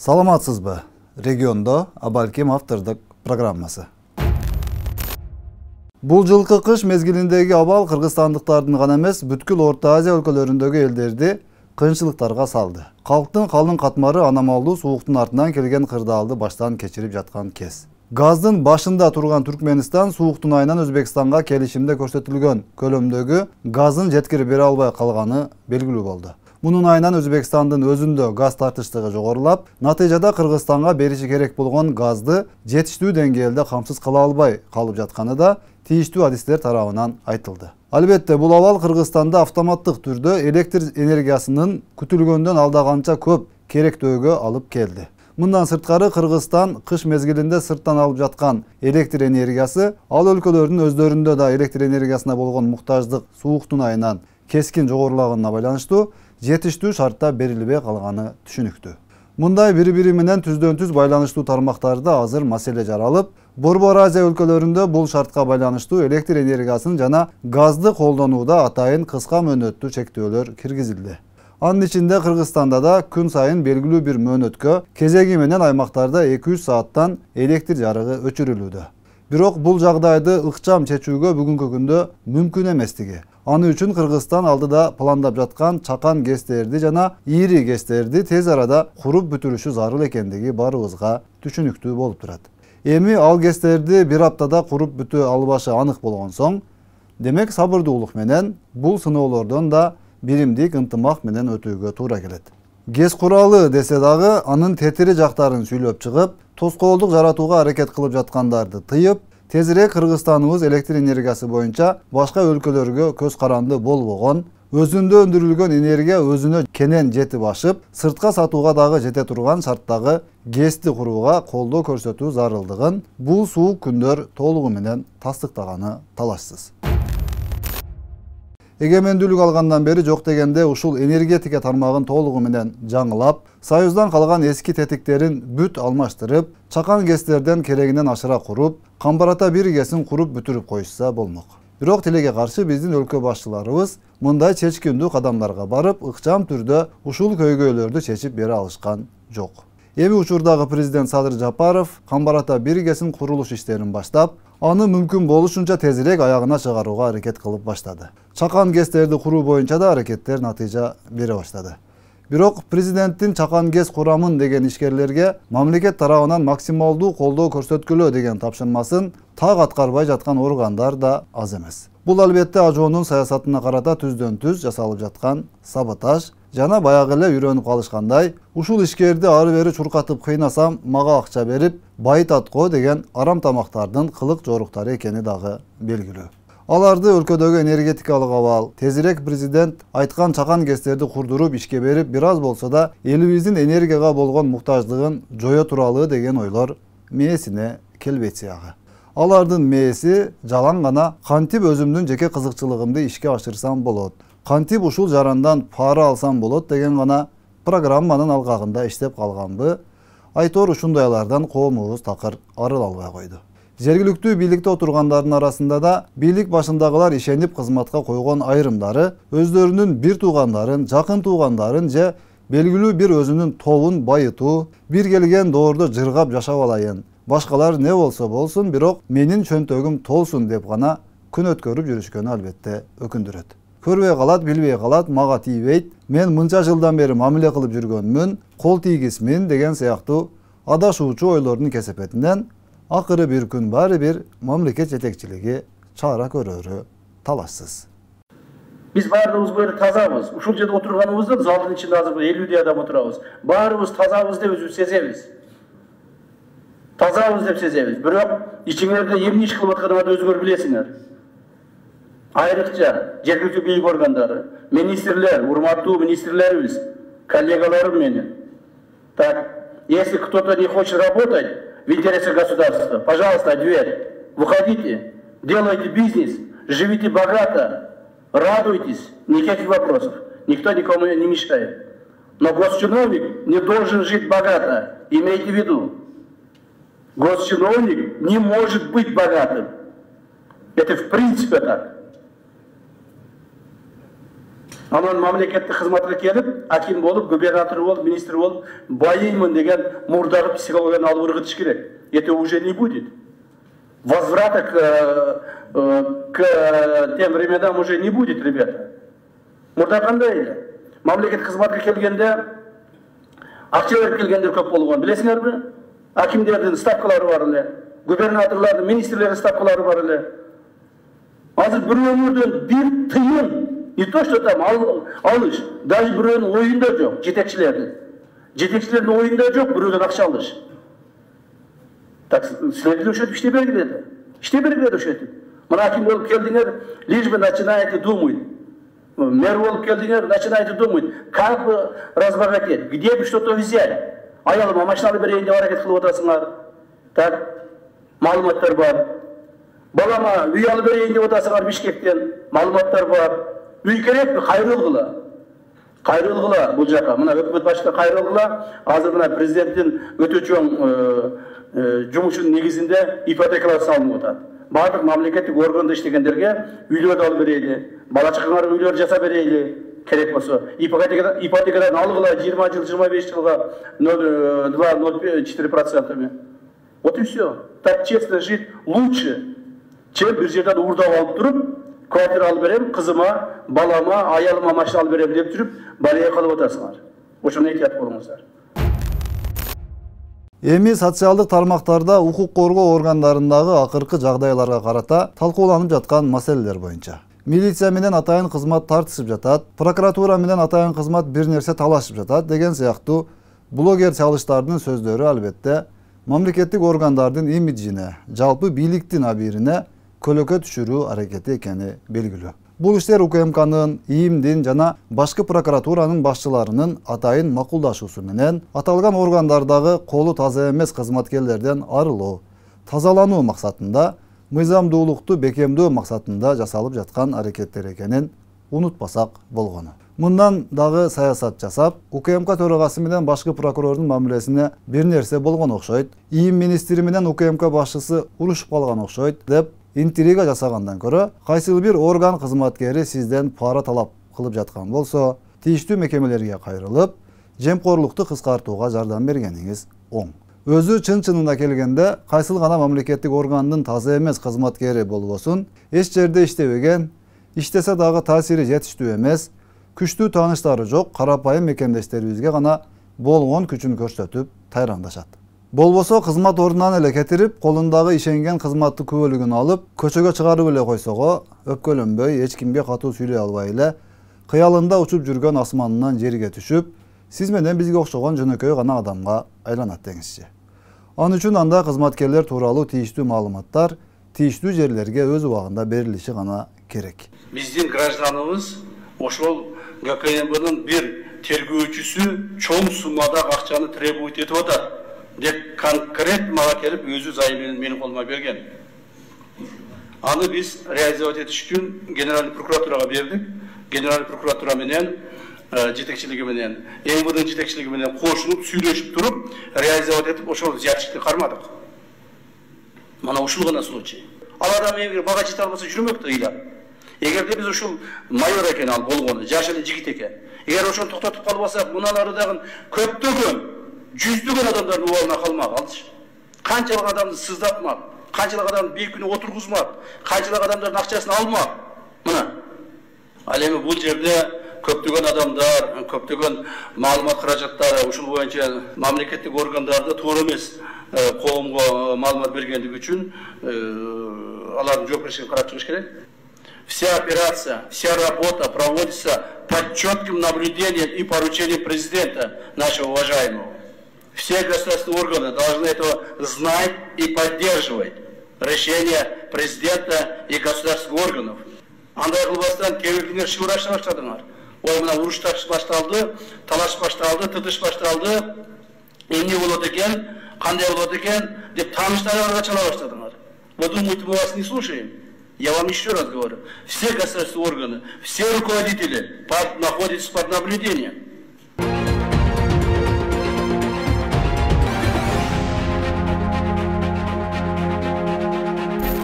Саламатсызбы? Региондо Абалким автордук программасы. Бул жылкы кыш мезгилиндеги абал кыргызстандыктардын гана эмес, бүткүл Орто Азия өлкөлөрүндөгү элдерди кыйынчылыктарга салды. Калктын калың катмары аномалдуу сууктун артынан келген кырдаалды баштан кечирип жаткан кез. Газдын башында турган Түркменистан сууктун айынан Өзбекстанга келишимде көрсөтүлгөн көлөмдөгү газын жеткирип бере албай калганы белгилүү болду. Мунун айынан Өзбекстандын өзүндө газ тартыштыгы жогорулап, натыйжада Кыргызстанга бериши керек болгон газды жетиштүү деңгээлде камсыз кыла албай калып жатканы да тийиштүү адистер тарабынан айтылды. Албетте, бул абал Кыргызстанда автоматтык түрдө электр энергиясынын күтүлгөндөн алда канча көп керектөөгө алып келди. Мындан сырткары Кыргызстан кыш мезгилинде сырттан алып жаткан электр энергиясы ал өлкөлөрдүн өздөрүндө да электр энергиясына болгон муктаждык сууктун айынан кескин жогорулаганына байланыштуу жетиштүү шартта берилбей калганы түшүнүктүү. Мындай бири-бири менен түздөн-түз байланыштуу тармактарда азыр маселе жаралып, Борбор Азия өлкөлөрүндө бул шартка байланыштуу электр энергиясын жана газды колдонууда атайын кыска мөөнөттүү чектөөлөр киргизилди. Анын ичинде Кыргызстанда да күн сайын белгилүү бир мөөнөткө кезеги менен аймактарда 200 сааттан электр жарыгы өчүрүлүүдө. Бирок бул жагдайды ыкчам чечүүгө бүгүнкү күндө мүмкүн эместиги. Аны үчүн Кыргызстан алдыда пландап жаткан чакан ГЭСтерди жана ири ГЭСтерди тез арада куруп бүтүрүшү зарыл экендиги баарыбызга түшүнүктүү болуп турат. Эми ал ГЭСтерди бир аптада куруп бүтө албашы анык болгон соң, демек сабырдуулук менен бул сыноолордон да биримдик ынтымак менен өтүүгө туура келет. ГЭС куралы десе дагы анын тетири жактарын сүйлөп чыгып, тоскоолдук жаратууга аракет кылып жаткандарды тыйып, тезирээк Кыргызстаныбыз электр энергиясы боюнча башка өлкөлөргө көз каранды болбогон, өзүндө өндүрүлгөн энергия өзүнө кенен жетип ашып, сыртка сатууга дагы жете турган шарттагы ГЭСти курууга колдоо көрсөтүү зарылдыгын бул суук күндөр толугу менен тастыктаганы талашсыз. Эгемендүүлүк алгандан бери жок дегенде ушул энергетика тармагын толугу менен жаңылап, Союздан калган эски тетиктерин бүт алмаштырып, чакан ГЭСтерден керегинен ашыра куруп, камбарата бир ГЭСин куруп бүтүрүп коюшса болмок. Бирок тилеге каршы биздин өлкө башчыларыбыз мындай чечкиндүү кадамдарга барып, ыкчам түрдө ушул көйгөйлөрдү чечип бере алышкан жок. Эми учурдагы президент Садыр Жапаров камбарата бир ГЭСин курулуш иштерин баштап, аны мүмкүн болушунча тезирээк аягына чыгарууга аракет кылып баштады. Чакан ГЭСтерди куруу боюнча да аракеттер натыйжа бере баштады. Бирок президенттин чакан ГЭС курамын деген ишкерлерге мамлекет тарабынан максималдуу колдоо көрсөткүлө деген тапшырмасын так аткарбай жаткан органдар да аз эмес. Бул албетте ажоонун саясатына карата түздөн-түз жасалып жаткан саботаж жана баягы эле үйрөнүп калышкандай, ушул ишкерди ары бери чуркатып кыйнасам мага акча берип байытат го деген арам тамактардын кылык жоруктары экени дагы белгилүү. Аларды өлкөдөгү энергетикалык абал, тезирээк президент айткан чакан ГЭСтерди курдуруп ишке берип, бир аз болсо да элибиздин энергияга болгон муктаждыгын жое туралы деген ойлор мээсине келбейт сыягы. Алардын мээси жалаң гана кантип өзүмдүн жеке кызыкчылыгымды ишке ашырсам болот, кантип ушул жарандан пара алсам болот деген гана программанын алгагында иштеп калганбы, айтор ушундайлардан коомубуз такыр арыла албай койду. Жергиликтүү бийликте отургандардын арасында да бийлик башындагылар ишенип кызматка койгон айрымдары өздөрүнүн бир туугандарын, жакын туугандарын же белгилүү бир өзүнүн тобун байытуу, бир келген доордо жыргап жашап алайын, башкалар не болсо болсун, бирок менин чөнтөгүм толсун деп гана күн өткөрүп жүрүшкөнү албетте өкүндүрөт. Көрбөй калат, билбей калат, мага тийбейт, мен мынча жылдан бери мамиле кылып жүргөнмүн, кол тийгисмин деген сыяктуу адашуучу ойлордун кесепетинен акыры бир күн баары бир мамлекет жетекчилиги чара көрөрү талашсыз. Биз баарыбыз бул жерде тазабыз. Ушул жерде отурганыбызда залдын ичинде азыр 50 адам отурабыз. Баарыбыз тазабыз деп өзүбүз сезебиз. Тазабыз деп сезебиз. Бирок ичиңерде эмне иш кылып атканыңарды өзүңөр билесиңер. Айрыкча жергиликтүү бийлик органдары, министрлер, урматтуу министрлерибиз, коллегаларым менин. Так, если кто-то не хочет работать в интересах государства, пожалуйста, дверь. Выходите, делайте бизнес, живите богато, радуйтесь, никаких вопросов. Никто никому не мешает. Но госчиновник не должен жить богато, имейте в виду. Госчиновник не может быть богатым. Это в принципе так. Анан мамлекеттик кызматка келип, аким болуп, губернатор болуп, министр болуп, байыймын деген мурдагы психологияны алып ыргытыш керек. Это уже не будет. Возврата к тем временам уже не будет, ребята. Мурда кандай эле? Мамлекеттик кызматка келгенде акча берип келгендер көп болгон, билесиңерби? Акимдердин ставкалары бар эле, губернаторлардын, министрлердин ставкалары бар эле. Азыр бирөөнүрдөн бир тыйын, не то что там алыш, даже бирөөнүн оюнда жок, жетекчилердин. Жетекчилердин оюнда жок, бирөөдөн акча алыш. Так, следователь ушетип иште бергиледи. Иште бергиледи ушетип. Мына аким болуп келдиңер, лишь бы начинаете думать. Мэр болуп келдиңер, начинаете думать, как бы разбогатеть, где бы что-то взять. Аялыма машинаны берейин деп аракет кылып атасыңар. Так, маалыматтар бар. Балама үй алып берейин деп атасыңар Бишкектен, маалыматтар бар. Үй керекпи? Кайрылгыла. Кайрылгыла бул жака. Мына өкмөт башчыга кайрылгыла. Азыр мына президенттин өтө чоң жумушунун негизинде ипотекалар салынып атат. Бардык мамлекеттик органда иштегендерге үйлөрдү алып берели, бала чакаңар үйлөр жасап берели, керек болсо. Ипотекадан алгыла 20 жыл, 25 жылга 0,2-0,4%. Вот и все. Так честно жить лучше, чем бир жерден уурдап алып туруп, квартира алып берем, кызыма, балама, аялыма машина алып берем деп жүрүп, балия кылып атасыңар. Ошону этият болуңуздар. Эми социалдык тармактарда укук коргоо органдарындагы акыркы жагдайларга карата талкууланып жаткан маселелер боюнча. Милиция менен атайын кызмат тартышып жатат, прокуратура менен атайын кызмат бир нерсе талашып жатат деген сыяктуу блогер чалыштардын сөздөрү албетте мамлекеттик органдардын имиджине, жалпы бийликтин абийирине көлөкө түшүрүү аракети экени белгилүү. Бул иштер УКМКнын, ИИМдин жана башкы прокуратуранын башчыларынын атайын макулдашуусу менен аталган органдардагы колу таза эмес кызматкерлерден арылуу, тазалануу максатында, мыйзамдуулукту бекемдөө максатында жасалып жаткан аракеттер экенин унутпасак болгону. Мындан дагы саясат жасап, УКМК төрагасы менен башкы прокурордун мамилесине бир нерсе болгон окшойт, ИИМ министри менен УКМК башчысы урушуп калган окшойт деп интрига жасагандан көрө, кайсыл бир орган кызматкери сизден пара талап кылып жаткан болсо, тийиштүү мекемелерге кайрылып, жемкорлукту кыскартууга жардам бергениңиз оң. Өзү чын-чынында келгенде, кайсыл гана мамлекеттик органдын таза эмес кызматкери болбосун, эч жерде иштебеген, иштесе дагы таасири жетиштүү эмес, күчтүү тааныштары жок карапайым мекемдештерибизге гана болгон күчүн көрсөтүп тайрандашат. Болбосо кызмат ордунан эле кетирип, колундагы ишенген кызматтык күбөлүгүн алып, көчөгө чыгарып эле койсого, өпкөлөнбөй, эч кимге катуу сүйлөй албай эле, кыялында учуп жүргөн асманынан жерге түшүп, сиз менен бизге окшогон жөнөкөй гана адамга айланат деңизчи. Ал үчүн анда кызматкерлер тууралуу тийиштүү маалыматтар тийиштүү жерлерге өз убагында берилиши гана керек. Биздин гражданыбыз ошол ГКМБнын бир тергөөчүсү чоң суммада акчаны требует этип атат деп конкрет мага келип өзү зайымын менин колума берген. Аны биз реализовать этиш үчүн генеральный прокуратурага бердик. Генеральный прокуратура менен жетекчилиги менен, МВД жетекчилиги менен кошунуп, сүйлөшүп туруп, реализовать этип ошол зыятчыкты кармадык. Мана ушул гана случай. Ал адам эгер мага жете албаса жүрмөк да ыйлап. Эгерде биз ушул майор экен ал болгону, жаш эле жигит экен. Эгер ошону токтотуп калбасак, муналары дагы көптөгөн, жүздөгөн адамдардын убалына калмак алчы. Канчалык адамды сыздатмак, канчалык адамды бейкүнө отургузмак, канчалык адамдардын акчасын алмак. Мына. Ал эми бул жерде көптөгөн адамдар, көптөгөн маалымат каражаттары ушул боюнча мамлекеттик органдарды туура эмес коомго маалымат бергендиги үчүн алардын жоопкерчилигин карап чыгыш керек. Вся операция, вся работа проводится под четким наблюдением и поручением президента нашего уважаемого. Все государственные органы должны это знать и поддерживать решения президента и государственных органов. Андай кылбастан кебекиңер шыбыраша баштадыңар. Ой, мына уруш башталды, талаш башталды, тытыш башталды. Эмне болот экен, кандай болот экен деп тааныштарыңарга чала баштадыңар. Вы думаете, мы вас не слушаем? Я вам еще раз говорю, все государственные органы, все руководители находятся под наблюдением.